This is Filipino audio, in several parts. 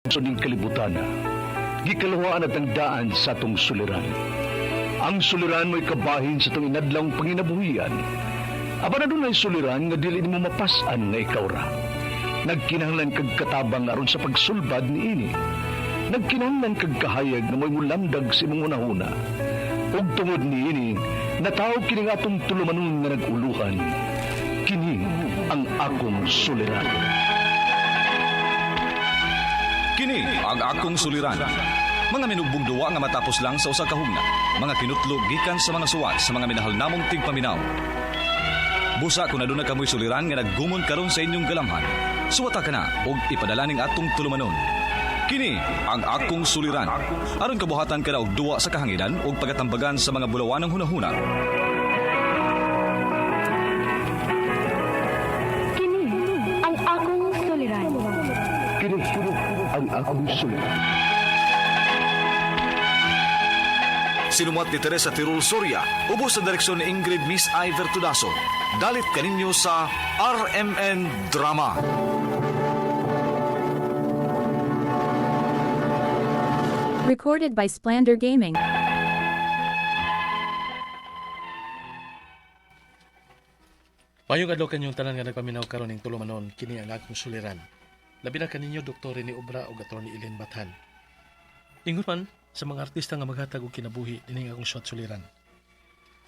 So ning kalibutan na, gikalawaan at ang daan sa tong suliran. Ang suliran mo'y kabahin sa tong inadlang panginabuhian. Aba na doon ay suliran nga dili mo mapasan nga ikaw ra. Nagkinahanglan kag katabang aron sa pagsulbad ni ini. Nagkinahanglan kag kahayag na mo'y mulamdag sa imong unahuna. Ug tungod ni ini, natawag kini nga atong tulumanon nga naguluhan. Kini ang akong suliran. Kini ang akong suliran. Mga minugbong duwa nga matapos lang sa usa ka hugna. Mga kinutlog gikan sa mga suwat sa mga minahal namong tigpaminaw. Busa kung naduna kamoy suliran nga naggumon karon sa inyong galamhan. Suwata ka na og ipadala ning atong tulumanon. Kini ang akong suliran. Aron kabuhatan ka na og duwa sa kahanginan og pagatambagan sa mga bulawanang hunahuna. Kini ang akong suliran. Kini ang akong suliran. Sinumat ni Teresa Tirul Soria, ubos sa direksyon ni Ingrid Miss Iver Tudaso. Dalit kaninyo sa RMN Drama. Recorded by Splander Gaming. Mayong adlaw kanyong tanan nga nagpaminaw karon ning tulumanon kini ang akong suliran. Labi na kaninyo Dr. ni Obra o Attorney Ellen Bathan. Ingon man sa mga artista nga maghatag og kinabuhi dining akong shot suliran.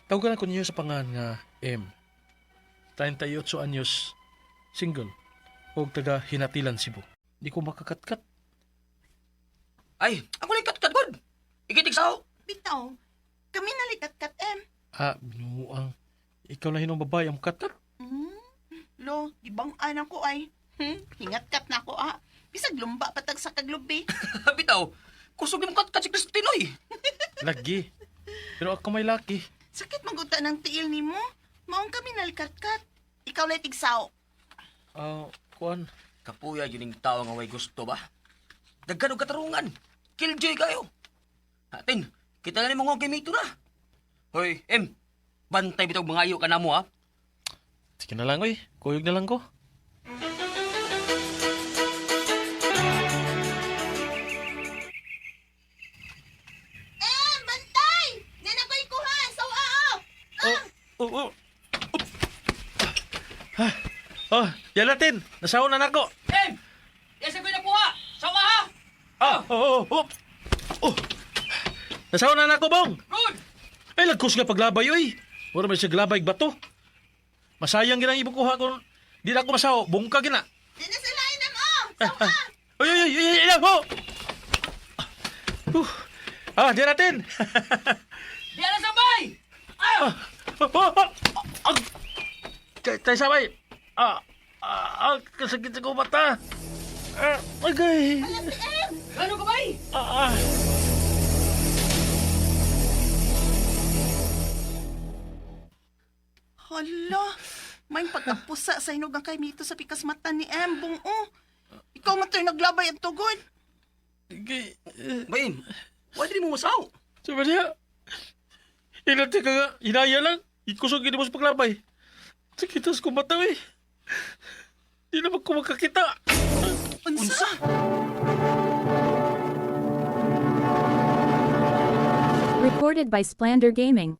Tawagan ko ninyo sa pangan nga M. 38 anyos, single, o taga Hinatilan, Cebu. Di ko makakatkat. Ay, ako lang kat-kat, ikitig sao. Bitaw, kami nalikat-kat, Binuang. Ikaw na hinong babae ang katkat. Lo, ibang anak ko ay. Hingat-kat na ako, Bisag lumba patag sa kaglubi. Bitaw, kusog yung kat-kat si Cristinoy. Lagi. Pero ako may laki. Sakit maguta ng tiil ni mo. Maong kami nalikat-kat. Ikaw lang tigsaw. Kuan. Kapuya yun yung tao nga way gusto ba? Daggan og katarungan. Killjoy kayo. Atin, kita na ni mga gamito na. Hoy, M, bantay bitaw mangayo ka na mo, ha? Sige na lang, oy. Kuyog na lang ko. Bantay! Nanakoy ko ha! Yan natin. Nasaon na nako. M, yasa ko na po, ha? Sawa, ha? Nasaon na nako, bong. Good! Ay, lagkos nga paglabay, oy. Wala may siya glabay bato. Masayang ginang ibo kuha kung di na ako masaw. Bungka gina. Nanasalain na mo! Ay, ho! Di natin. Di na sabay! Tayo sabay. Kasakit sa ko mata. Agay. Gano'n ka bay? Hala, may pagkapusa sa inog ang kay Mito sa pikas mata ni Embong, Ikaw man tayo naglabay ang tugod. Bayin, wala din mo masaw. Sabi niya. Inati ka nga. Hinaya lang. Ikusog gini mo sa paglabay. Sakitas ko mata, eh. Di naman ko makakita. Unsa? Recorded by Splander Gaming.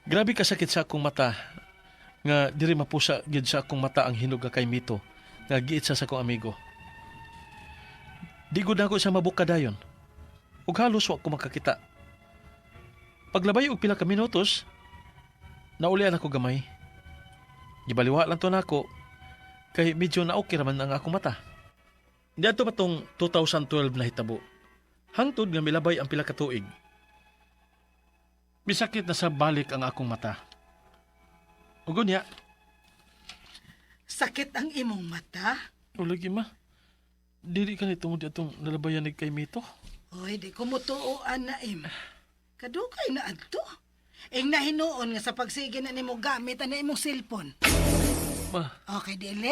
Grabe kasakit sa akong mata. Nga diri mapusa gid sa akong mata ang hinog nga kay Mito. Nga giit sa akong amigo. Di gud ako sa mabuka dayon. Ug halos wa ko makakita. Paglabay og pila ka minutos, naulian ako gamay. Gibaliwa lang to nako kay medyo na okay raman ang akong mata. Di ato pa tong 2012 na hitabo. Hangtod nga milabay ang pila ka tuig. Bisakit na sa balik ang akong mata. Ugon niya. Sakit ang imong mata? Ulagi ma. Dili ka nitong atong nalabayan ni kay Mito. Oy, di ko mutuoan na, Kadugay na adto. Ing nahinuon nga sa pagsige na nimo gamit ang imong cellphone. Ma, Okay, dili.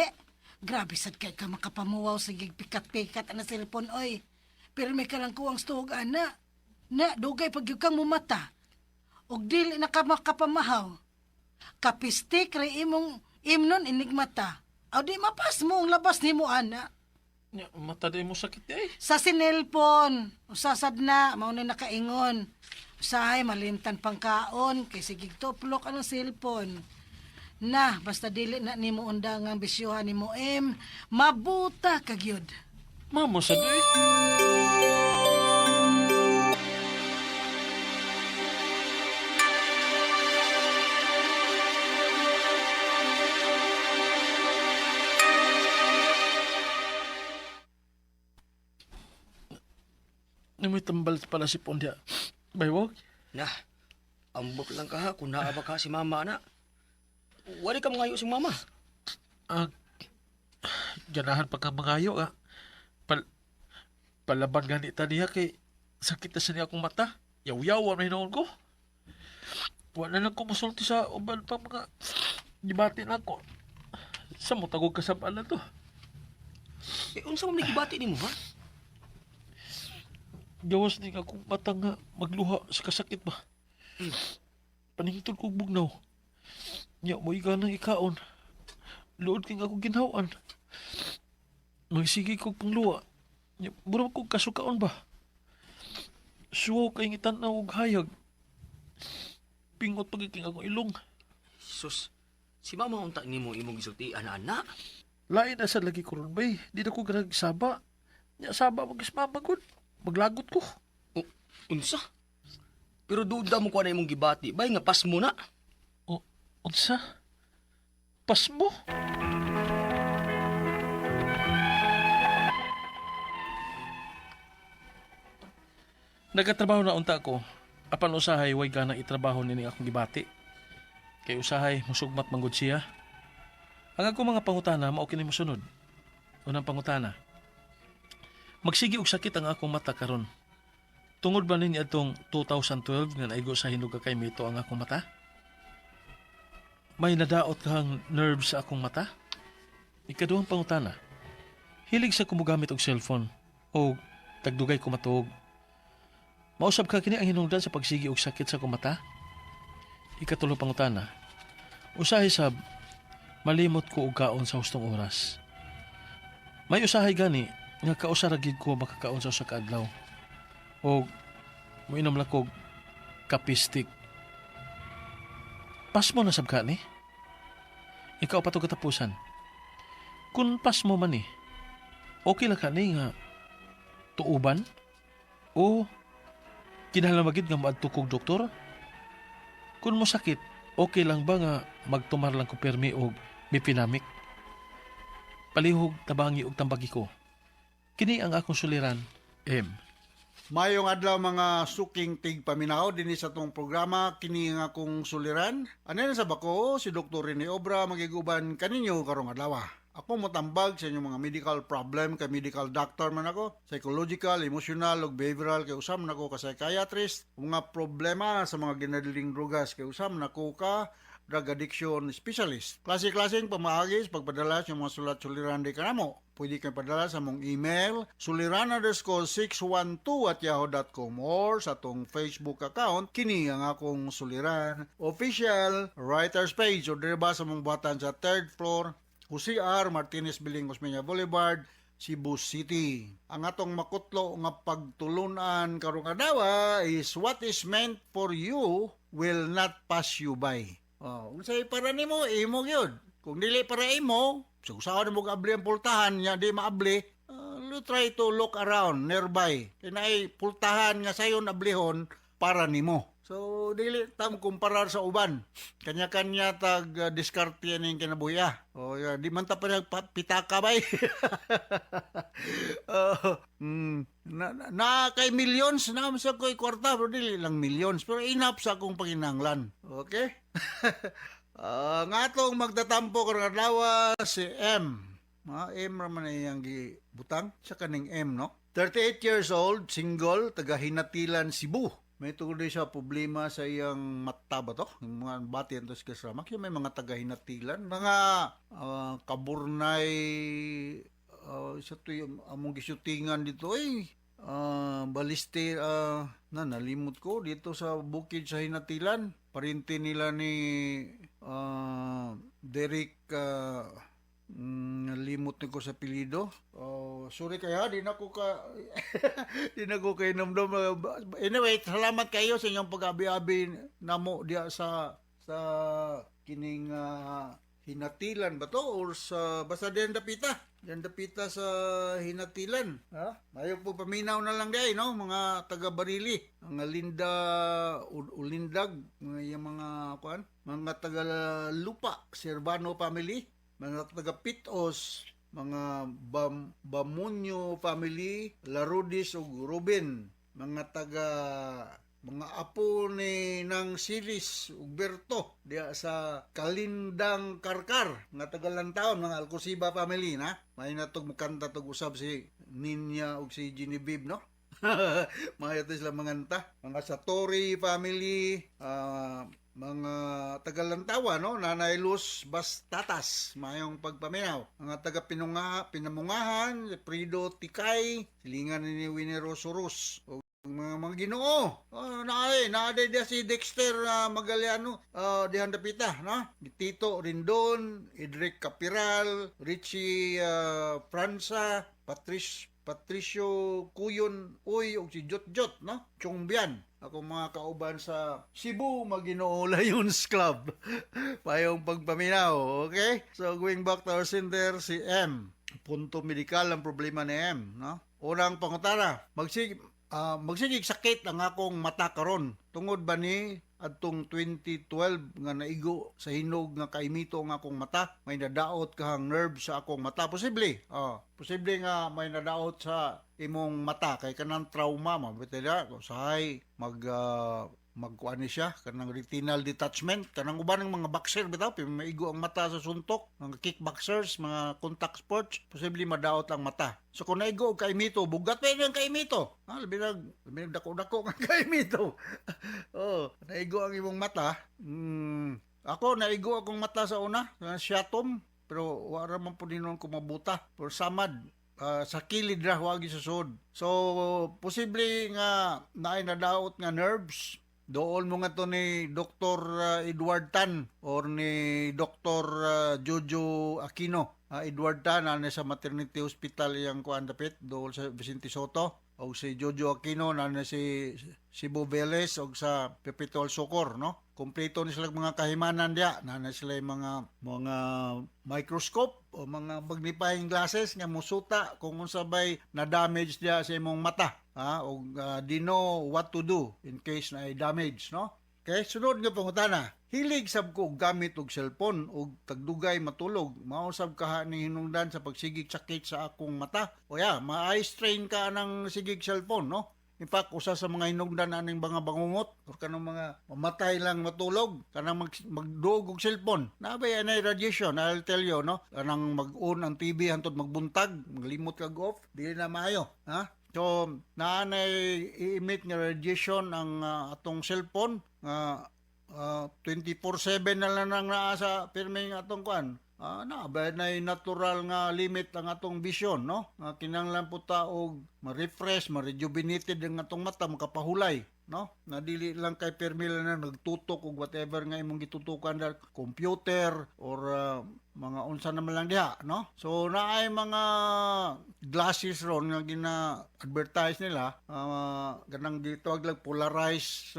Grabe sad kay ka makapamuwaw sa gigpikat-pikat ang cellphone, oy. Pero may karang kuwang stog, ana. Na, dugay pag kang mumata. Og dili na ka makapamahaw. Kapistik ray imong imnon inigmata. Aw di mapas mo ang labas nimo ana. Nya, mata day mo sakit ay. Sa sinelpon, usasad na, mao na nakaingon. Usahay, malimtan pang kaon, kay sigig toplok ang cellphone. Na, basta dili na nimo undangang bisyuhan nimo mabuta kagyud. Mamo sa day. May tambal pala si Pondia. Baywag? Na, ambot lang ka ha kung naaba ka si mama na. Wali ka mangayo si mama. Ganahan pa ka mangayo ah. Palaban ganita niya kay sakit na sa niya akong mata. Yaw-yaw ang hinoon ko. Wala lang ko musulti sa uban pa mga gibati na ako. Sa mo tagog kasabalan to. Unsa mo nagibati nimo ha? Gawas ni akong mata nga magluha sa kasakit ba. Paningitol ko bugnaw. Nya mo iganang ikaon. Luod king ako ginhawan. Magsige ko pangluwa. Nya mura ko kasukaon ba. Suwaw kay ngitan na og hayag. Pingot pagiking akong ilong. Sus, si mama unta nimo imong gisultian ana. Lain na sa lagi ko ron bay. Di na ko ganag saba. Nya saba magismamagod. Maglagot ko. Unsa? Pero duda mo ko na imong gibati, bay nga pas mo na. Unsa? Pas mo? Nagatrabaho na unta ko. Apan usahay, way ganang itrabaho nini akong gibati. Kay usahay, musugmat manggod siya. Ang ako mga pangutana, mao kini mosunod. Unang pangutana. Magsige og sakit ang akong mata karon. Tungod ba ninyo atong 2012 nga naigo sa hinuga kay mito ang akong mata? May nadaot kang nerve sa akong mata? Ikaduhang pangutana. Hilig sa kumugamit og cellphone o tagdugay ko matuog. Mausab ka kini ang hinungdan sa pagsigi og sakit sa akong mata? Ikatulong pangutana. Usahay sab malimot ko og kaon sa hustong oras. May usahay gani nga kausaragid ko makakaon sa usa ka adlaw. O moinom lang kog kapistik. Pas mo na sab ka ni? Ikaw pa to katapusan. Kung pas mo man ni, okay lang ka ni nga tuuban? O kinahanglan nga maadto kog doktor? Kung mo sakit, okay lang ba nga magtumar lang ko permi og bipinamik? Palihog tabangi og tambagi ko. Kini ang akong suliran, M. Mayong adlaw mga suking tigpaminaw dinhi sa tong programa kini nga akong suliran. Anen sa bako si Dr. Rene Obra magiguban kaninyo karong adlaw. Ako motambag sa inyong mga medical problem kay medical doctor man ako, psychological, emotional ug behavioral kay usam nako ka psychiatrist, mga problema sa mga ginadiling drugas kay usam nako ka drug addiction specialist. Klase-klaseng pamaagi sa pagpadala sa mga sulat-suliran di kanamo. Pwede kayo padala sa mong email suliran_612@yahoo.com or sa tong Facebook account kini ang akong suliran official writers page o diba sa mong buhatan sa 3rd floor Jose R. Martinez Biling Osmeña Boulevard, Cebu City. Ang atong makutlo nga pagtulunan karong adlaw is what is meant for you will not pass you by. Unsay para nimo imo gyud. Kung dili para imo, so usaha mo abli ang pultahan nya di maabli, you try to look around nearby. Kinay pultahan nga sayon ablihon para nimo. So dili tam kumparar sa uban. Kanya-kanya tag diskarte ning kinabuhi. Di man ta pa pitaka bay. Na kay millions na sa ko'y kwarta pero dili lang millions pero enough sa akong panginahanglan. Okay? Nga atong magtatampo karong adlaw si M. M raman iyang gibutang sa kaning M, no? 38 years old, single, taga Hinatilan, Cebu. May tungkol siya problema sa iyang mata ba to? Yung mga bati yan to sa kasama. Kaya may mga taga Hinatilan. Mga kaburnay, isa to yung among gisutingan dito baliste, nalimot ko dito sa bukid sa Hinatilan. Parinti nila ni Derek, Limot na ko sa pilido. Oh, sorry kaya, di na ko ka di na ko kay namdam. Anyway, salamat kayo sa inyong pag-abi-abi namo diya sa kining hinatilan ba to or sa basta diyan dapita sa hinatilan, ha? Mayo po paminaw na lang day, no, mga taga Barili, mga Linda Ulindag, mga kuan, mga taga Lupa, Servano family, mga taga Pitos, mga Bamunyo family, Larudis ug Ruben, mga apo ni ng Silis ug Berto diya sa Kalindang Karkar nga tagalantawon, mga Alcosiba family na may natog mukanta tog usab si Ninya ug si Genevieve, no. Mga ito sila mga Satori family, mga tagalantawa, no, Nanay Luz Bastatas, mayong pagpaminaw, mga taga Pinamungahan, Prido Tikay, silingan ni Winero Soros, mga Ginoo. Naaday dia si Dexter Magaliano, dihan dapita, no? Tito Rindon, Idric Capiral, Richie Franza, Patricio Kuyon, ug si Jot, no? Chongbian. Ako mga kauban sa Cebu Maginoo Lions Club. Payong pagpaminaw, okay? So going back to our sender, si M. Punto medikal ang problema ni M, no? Unang pangutana, magsigig sakit ang akong mata karon tungod ba ni adtong 2012 nga naigo sa hinog nga kaimito ang akong mata, may nadaot kahang nerve sa akong mata, posible nga may nadaot sa imong mata kay kanang trauma mabitila usahay magkuan ni siya kanang retinal detachment, kanang uban ng mga boxer bitaw maigo ang mata sa suntok, mga kickboxers, mga contact sports, posible madaot ang mata. So kung naigo og kaimito, bugat pa yung kaimito, labi dako-dako nga kaimito. Naigo ang imong mata. Ako naigo akong mata sa una, siatom, pero wala man po dinon ko mabuta or samad. Sa kilid ra wagi sa sud. So posible nga naay nadaot nga nerves. Doon mo nga to ni Dr. Edward Tan or ni Dr. Jojo Aquino. Edward Tan na sa maternity hospital yang kuan dapit doon sa Vicente Soto, o si Jojo Aquino na si Cebu Vélez o sa Pepitol Socor, no? Kompleto ni sila mga kahimanan diya, na sila mga microscope o mga magnifying glasses nga musuta kung unsabay na damage diya sa imong mata, o di know what to do in case na damage, no? Okay, sunod nga pangutana. Hilig sab ko gamit og cellphone og tagdugay matulog. Mao sab kaha ni hinungdan sa pagsigig sakit sa akong mata. O ma-eye strain ka ng sigig cellphone, no? In fact, usa sa mga hinungdan aning mga bangungot or kanang mga mamatay lang matulog, kanang magduog og cellphone. Nabay anay radiation, I'll tell you, no? Kanang mag-on ang TV hantod magbuntag, maglimot kag off, dili na maayo, ha? So, naanay i-emit nga radiation ang atong cellphone nga 24/7 na lang nang naa sa pirming atong kuan. Ba na natural nga limit ang atong vision, no? Kinahanglan po ta og ma-refresh, ma-rejuvenated ang atong mata, makapahulay, no? Na dili lang kay permi lang na nagtutok og whatever nga imong gitutukan dal computer or mga unsa naman lang diha, no? So naay mga glasses ron nga gina-advertise nila, ganang gitawag lang polarized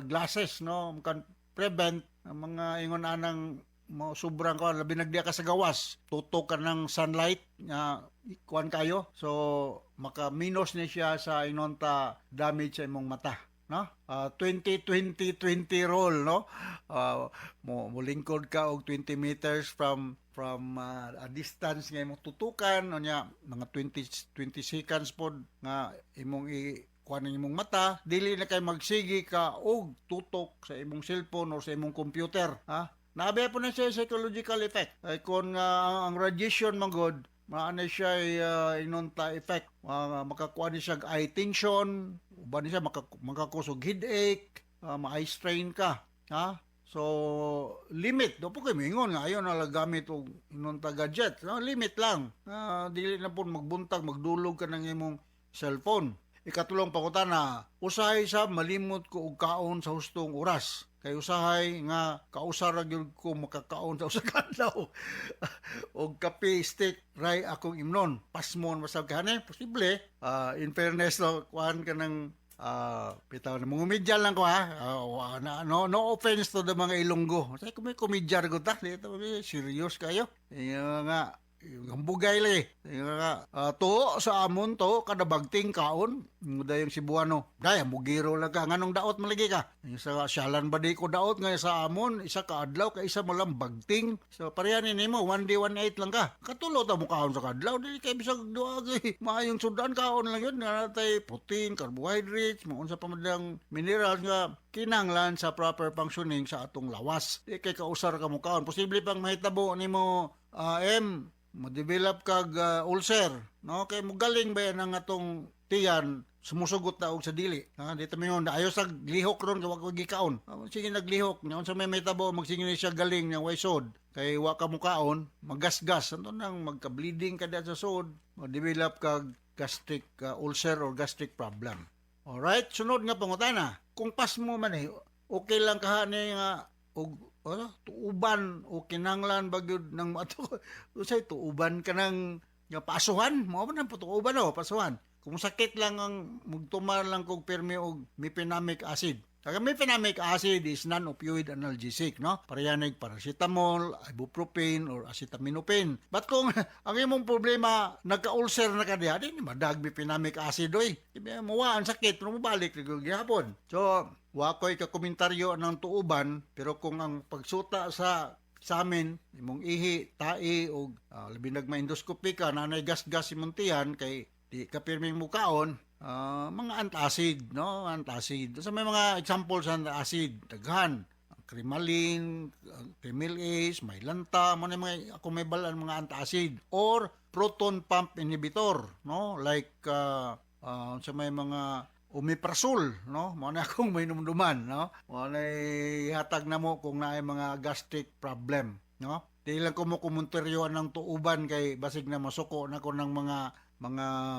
glasses, no? Kan prevent ang mga ingon anang sobrang ko labi nagdiya ka sa gawas, tutok ka ng sunlight nga kuan kayo, so maka-minus ni siya sa inonta damage sa imong mata, no? 20-20-20 rule, no? Mulingkod ka og 20 meters from a distance nga imong tutukan, unya mga 20 seconds pod nga imong kuan ang imong mata, dili na kay magsigi ka og tutok sa imong cellphone or sa imong computer, ha? Nabi po na siya psychological effect. Ay kung ang radiation manggod, maana siya inunta effect. Makakuha ni siya eye tension, uban ni siya makakusog headache, ma-eye strain ka, ha? So, limit. Doon po kayo mingon nga, ayaw na gamit o inunta gadget. Limit lang. Dili na po magbuntag, magdulog ka ng imong cellphone. Ikatulong pangutana, usahay sa malimot ko og kaon sa hustong oras. kay usahay nga kausara gyud ko makakaon sa usa ka adlaw og kape stick ray akong imnon pasmon masab kani posible in fairness no kuan ka ng bitaw na mga komedya lang ko no offense to the mga Ilonggo say ko may komedya ko ta dito serious kayo nga yung bugay li nga to sa amon to kada bagting kaon dayong Cebuano daya mugiro lang ka nganong daot malagi ka sa syalan ba di ko daot nga sa amon isa ka adlaw ka isa mo lang bagting so pareha ni nimo 1 day 1 lang ka katulo ta mo kaon sa adlaw dili kay bisag duha kay maayong sudan kaon lang yun nga natay protein carbohydrates mo unsa pa madang minerals nga kinanglan sa proper functioning sa atong lawas di kay kausar ka mo kaon posible pang mahitabo nimo mo-develop kag ulcer no kay mugaling ba yan ang atong tiyan sumusugot na og sa dili dito mayon ayos sa lihok ron kay wa ko gikaon sige naglihok nya unsa may tabo magsige ni siya galing nga way sod kay wa ka mukaon magasgas anto nang magka-bleeding ka sa sod mo-develop kag gastric ulcer or gastric problem. Alright, sunod nga pangutana kung pas mo man okay lang ka ni nga og tuuban o kinanglan bagyod ng mato usay tuuban ka ng pasuhan mo man po tuuban pasuhan kung sakit lang ang mugtumar lang kog permi og mefenamic acid. Kaya mefenamic acid is non-opioid analgesic, no? Parehanig paracetamol, ibuprofen, or acetaminophen. But kung ang imong problema, nagka-ulcer na ka diha, di madag mefenamic acid, oy. Mawaan sakit, pero mabalik na gihapon. So, wakoy ka komentaryo ng tuuban, pero kung ang pagsuta sa amin, imong ihi, tai, o labi nagma-endoscopy ka, nanay gas-gas imong tiyan, kay di ka pirming mukaon, mga antacid, no? Antacid. So may mga examples sa antacid, daghan, Crimalin, Primilase, may lanta, mga ako may balan mga antacid or proton pump inhibitor, no? Like sa may mga omeprazole, no? Mo na akong may numduman, no? Mo na ihatag na mo kung naay mga gastric problem, no? Di lang ko mo kumonteryoan ng tuuban kay basig na masuko na ko ng mga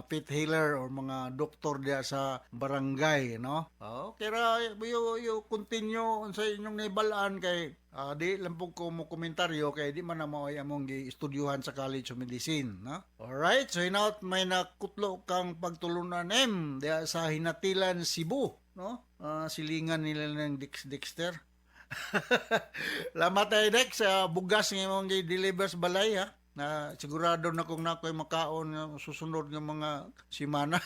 pet healer or mga doktor diya sa barangay, no? Kaya you continue sa inyong naibalaan kay di lang po ko mo komentaryo kay di man na mo ay among gi-estudyuhan sa College of Medicine, no? Alright, so hinaut may nakutlo kang pagtulunan diya sa Hinatilan, Cebu, no? Silingan nila ng Dexter. Lamat ay Dex sa bugas ng imong gi-deliver sa balay, ha? Na sigurado na kung nako'y makaon ng susunod ng mga simana.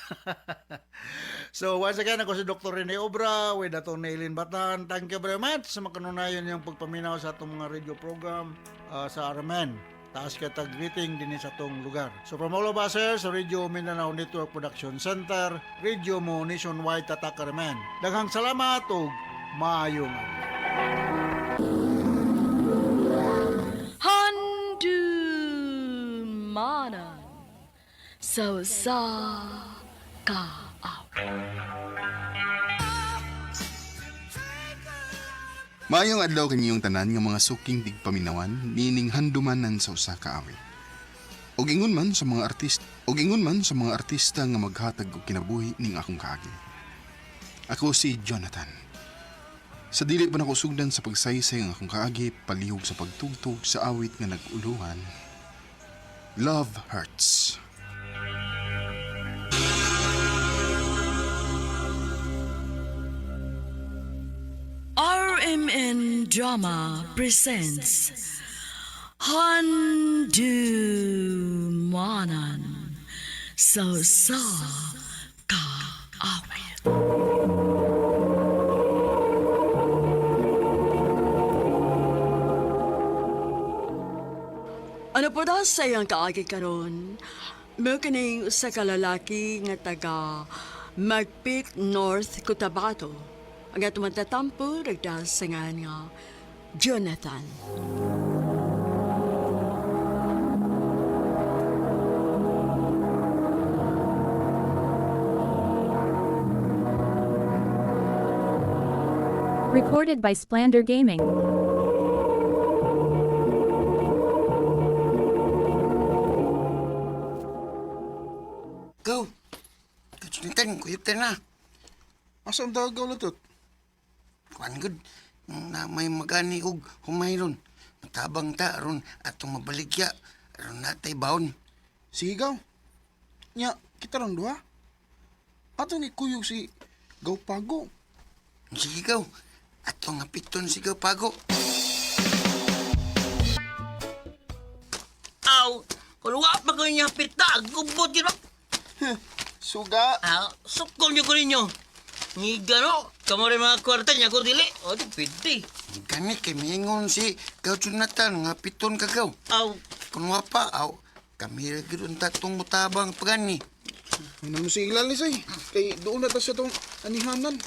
So once again, ako si Dr. Rene Obra with atong Eileen Batan. Thank you very much sa makanunayan yung pagpaminaw sa atong mga radio program sa Aramen. Taas kita greeting din sa atong lugar. So from all of us here sa Radio Mindanao Network Production Center, Radio mo nationwide tatak Aramen. Daghang salamat ug maayong Manan so sa ka Maayong adlaw kaninyong tanan nga mga suking tigpaminawan nining handumanan sa usa ka awit. Og ingon man sa mga artista nga maghatag og kinabuhi ning akong kaagi. Ako si Jonathan. Sa dili pa nako sugdan sa pagsaysay ang akong kaagi palihog sa pagtugtog sa awit nga nag-uluhan. Love Hurts. RMN Drama presents Handumanan So Sa Ka Awit. Ano po daw sa iyang kaagi karon? May kining usa ka lalaki nga taga Magpit, North Cotabato. Ang atong matatampo nagdahil sa nga Jonathan. Recorded by Splander Gaming. Go! Kachunitan, kuyup tayo na. Asa ang dagaw na tot? Kuan good. na may magani og humayron. Matabang ta aron atong mabaligya aron natay baon. Sige gaw. Nya, kita lang duha. Atong ikuyog si Gaw Pago. Sige gaw. Atong apiton si Gaw Pago. Aw, kuluwa pa ko niya pita, gubot yun ba? Suga. Sukol niyo ko ninyo. Ngiga no, kamo rin mga kwarta niya ko dili. O, di pwede. Gani kay miingon si Gaw Jonathan nga piton ka gaw. Aw, Kung pa, kami rin ganoon tatong mutabang pagani. Ano mo si Iglalis ay? Kay doon na ta siya tong anihanan.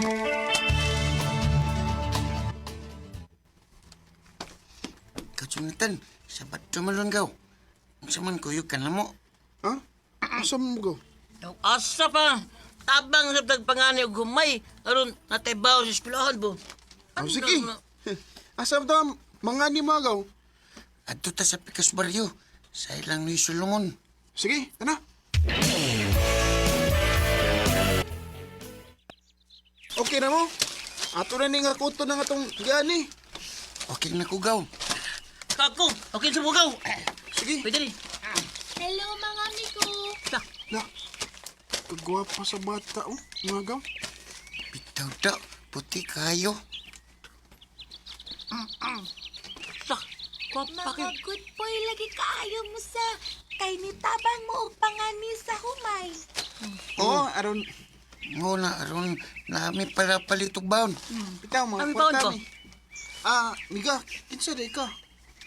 Gaw Jonathan, sabat tumalon gaw. Ang saman kuyog ka na mo. Ha? Asa mo gaw? asa pa. Tabang sa tagpangani og humay. Aron nataybaw sa eskwelahan po. Oh, sige. Asa mo ta mga ni mga gaw? Adto ta sa Pikas Baryo. Sa ilang ni Solomon. Sige, tana. Okay na mo? Ato na ni nga kuto na nga tong gani. Okay na ko gaw. Kako, okay sa bugaw. Sige. Pwede rin. Hello, mga amigo. Na, kagwapa sa bata, oh, mga gaw. Bitaw da, puti kayo. Sak, kwapa Mga good boy lagi kaayo mo sa kay nitabang mo og pangani sa humay. Oo, aron. Nguna, aron nami pala palitog baon. Bitaw, mga Ami baon kwarta ko. ni. Miga, kinsa day ka?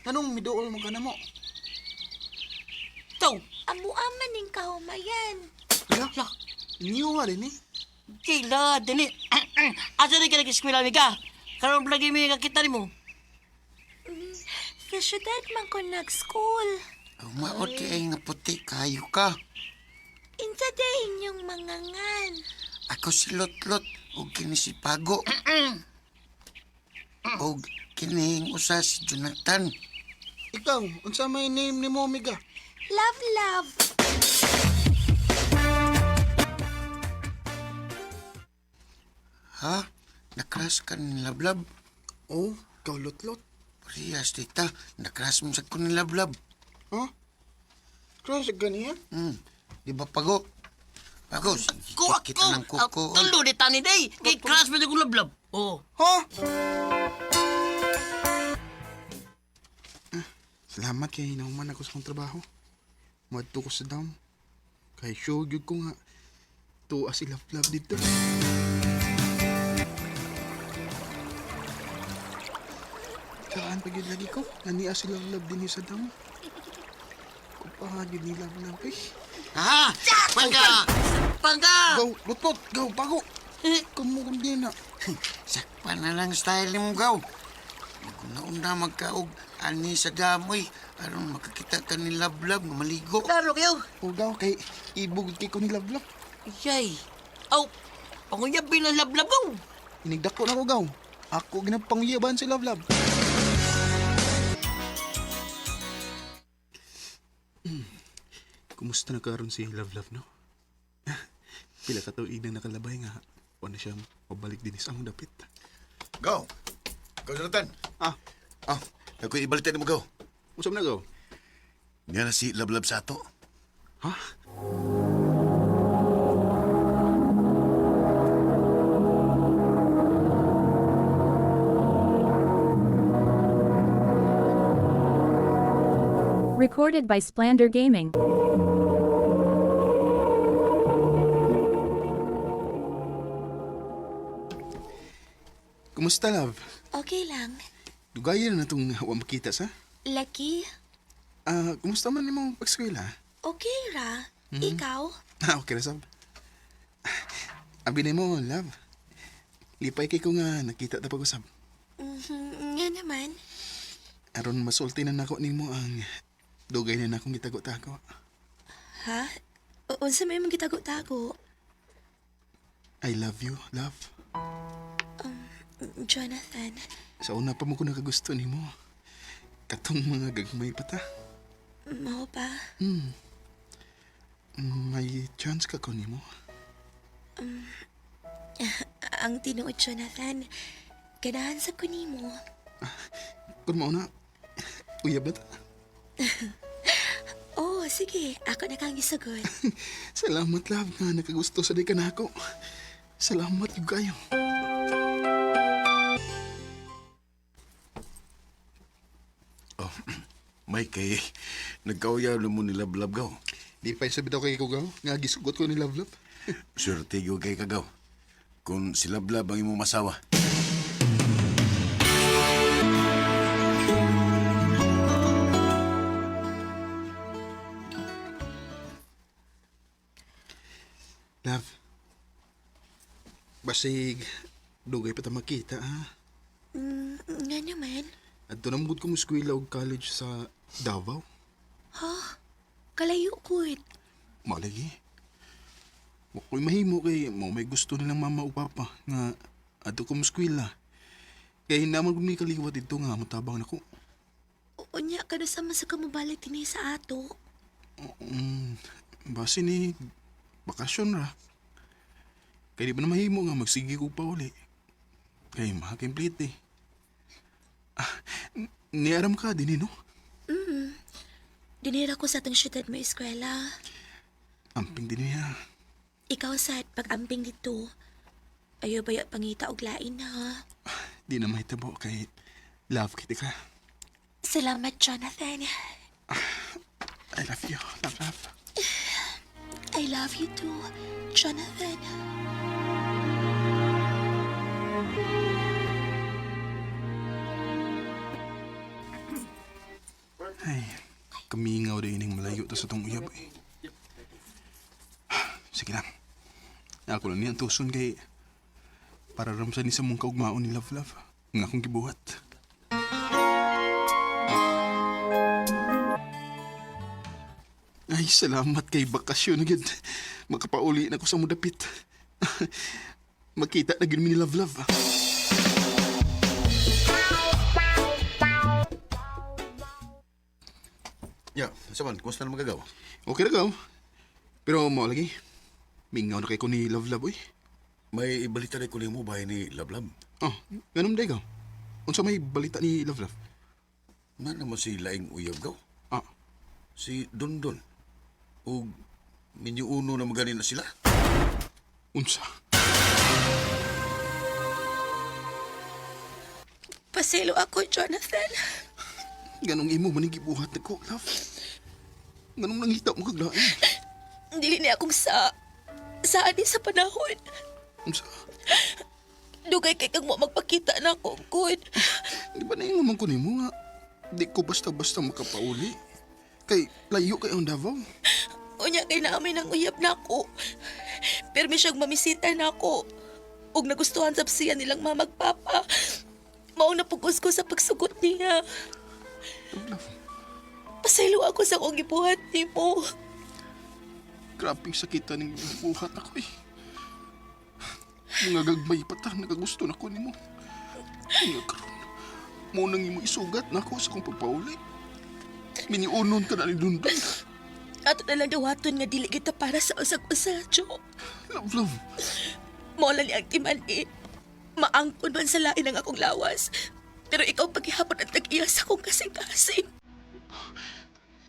Anong midool mo ka na mo? Ito, Amu-aman ning kahumayan. Hala, inyo nga rin eh. kila, dili. Asa rin ka nag-eskwela, Mika? Karoon lagi may kakita mo. Sa syudad man ko nag-school. Umaot ay nga puti kayo ka. Insa day inyong mangangan. Ako si Lotlot, o kini si Pago. O kini usa si Jonathan. Ikaw, unsa may name ni mo, Miga? Love, love. Ha? Nakras ka ni Lablab? Oh, ikaw Lotlot. Parehas, tita. Nakras mo sa ko ni Lablab. Ha? Crush ganiyan? Di ba, Pago? Pago, Kuwak kita ko. ng kuko. Tulo di tani day. Kay classmate ko lablab. Oh. Ha? Salamat kay nauman ako sa kong trabaho. Madto ko sa dam. Kay show gyud ko nga tuwa si Love dito. Saan pa gyud lagi ko? Nania si Love din sa dam. Kupahagid ni Love eh. Ha? Pangga! Pangga! Gaw, lutot, gaw, pago. Kamu kundi na. Sakpa na lang style mo, Gaw. Naguna-una magkaog ani sa damoy aron makakita ka ni Lablab nga maligo. Klaro kayo. O gaw, kay ibugod kay ko ni Love. Yay. Aw, pangunyab bilang lablab ko. Inigdako na ko gaw. Ako ginapangyaban si Love. Kumusta na karon si Love, no? Pila ka tuig na nakalabay nga. Wala siya mabalik din sa among dapit. Go! Go, Jonathan! Nakoy ibalitan mo, Go. Usap na gaw. Nga na si Lablab sa ato. Ha? Recorded by Splander Gaming. Kumusta, Love? Okay lang. Dugayan na itong hawa makita sa? Lucky. Kumusta man ni mong pag-eskwela? Okay ra. Ikaw? Okay na, Sab. Abi na mo, Love. Lipay kay ko nga nakita tapos, Sab. Nga naman. Aron masulti na nako nimo ang dugay na akong gitago-tago. Ha? Unsa may mong gitago-tago? I love you, Love. Jonathan. Sa una pa mo ko nakagusto nimo. Katong mga gagmay pa ta. Mao pa? May chance ka ko nimo. Ang tinuod, Jonathan. Ganahan sa kunimo. Kung mo na, uyab na ta. Oh, sige. Ako na kang gisugod. Salamat, love, nga nakagusto sa di ka na ako. Salamat yung kayo. Oh, may kay nagkauyaw na mo ni Lablab gaw. Di pa sabi daw kay Kugaw, nga gisugot ko ni Love. Swerte gyud kay kagaw. Kung si Lablab ang imong masawa. Love, basig, dugay pa ta makita, ha? Nga naman. At doon ko mo eskwela o college sa Davao. Ha? Kalayo ko Malagi. Wako'y mahimo kay mo may gusto nilang mama o papa nga ato ko mo eskwela. Kaya naman kung may kaliwat ito nga matabang na ko. Unya ka na sama sa kamabalik din sa ato. Basi ni bakasyon ra. Kaya di ba na mahimo nga magsigi ko pa uli. Kaya makakimplit eh. Niaram ka din no? Dinira ko sa atong syudad mo eskwela. Amping din niya. Ikaw sad pag-amping dito. Ayaw ba pangita og lain ha? Di na mahitabo kay love kita ka. Salamat, Jonathan. I love you. Love. I love you too, Jonathan. Ay, kamingaw din yung malayo to sa tong uyab eh. Sige lang. Ako lang niyan tuson kay para ramsan ni sa mong kaugmaon ni Love. Nga akong gibuhat. Ay, salamat kay bakasyon agad. Makapauli na ko sa mudapit. Makita na gini ni Love. Ya, saman, kumusta na magagawa? Okay na ka. Pero mo lagi. Mingaw na kay ko ni Love oy. May ibalita na ko mo bahay ni Lablab. Oh, ganun day ka. Unsa may balita ni Love? Na naman si Laing Uyab gaw? Ah. Si Dondon. O minyo uno na maganin na sila. Unsa? Paselo ako, Jonathan. Ganong imo man gibuhat ko, Love. Ganong nangita mo kaglain. Dili na akong saan sa panahon. Unsa? Dugay kay kang mo magpakita na ako, good. Di ba naingon man ko nimo nga di ko basta-basta makapauli. Kay layo kay ang Davao. Unya kay namin ang uyab na ako. Permi siyang mamisita na ako. Ug nagustuhan sa siya nilang mamagpapa. Mao na pugos ko sa pagsugot niya. Pasaylo ako sa kong gibuhat ni mo. Grabing sakitan ng buhat ako eh. Mga gagmay patah nagagusto na ko ni mo. Mga karon, mo nang imo isugat na ako sa kong pagpauli. Miniunon ka na ni Dundun. Ato na lang dawaton nga dili kita para sa usag-usa, Jo. Love. Mola ni ang timan eh. Maangkon man sa lain ang akong lawas. Pero ikaw paghihapon at nag-iya sa akong kasing-kasing.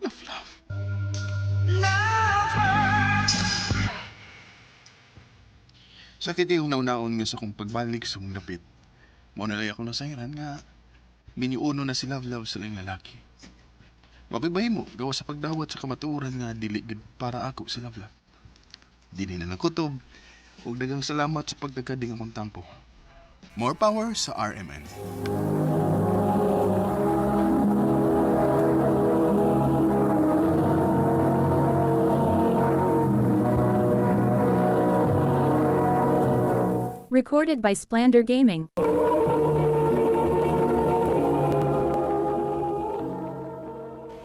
Love. Sakit yung naunaon nga sa kong pagbalik sa mong lapit. Mo na lang ako nasayran nga miniuno na si Love sa lang lalaki. Mapibay mo, gawa sa pagdawat sa kamatuoran nga dili gid para ako si Love. Dili na nakutob. Ug daghang salamat sa pagdagkading akong tampo. More power sa RMN. Recorded by Splander Gaming.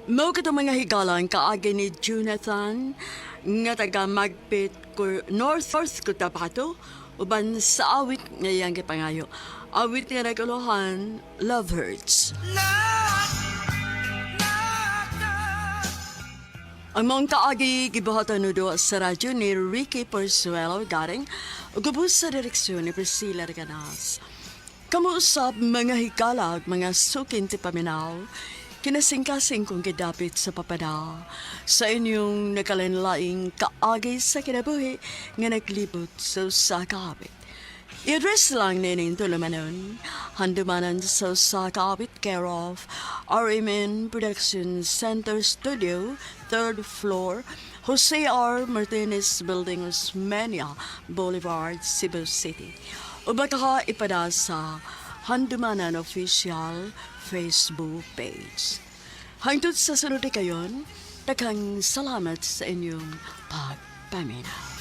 Mao ka mga higalan kaagi ni Jonathan nga taga Magpit North Cotabato uban sa awit nga iyang gipangayo. Awit nga nagalohan, Love Hurts. Ang mga kaagi gibuhatan nudo sa radyo ni Ricky Porzuelo garing ug gubos sa direksyon ni Priscilla Reganas. Kamuusap mga higala at mga sukin ti paminaw, kinasing-kasing kong gidapit sa papada sa inyong nakalinlaing kaagay sa kinabuhi nga naglibot sa sakabit. I-address lang nining tulumanon, handumanan sa sakabit care of RMN Production Center Studio, 3rd floor, Jose R. Martinez Building, Osmeña Boulevard, Cebu City. O baka ka ipada sa Handumanan Official Facebook page. Hangtod sa sunod kayon, daghang salamat sa inyong pagpaminaw.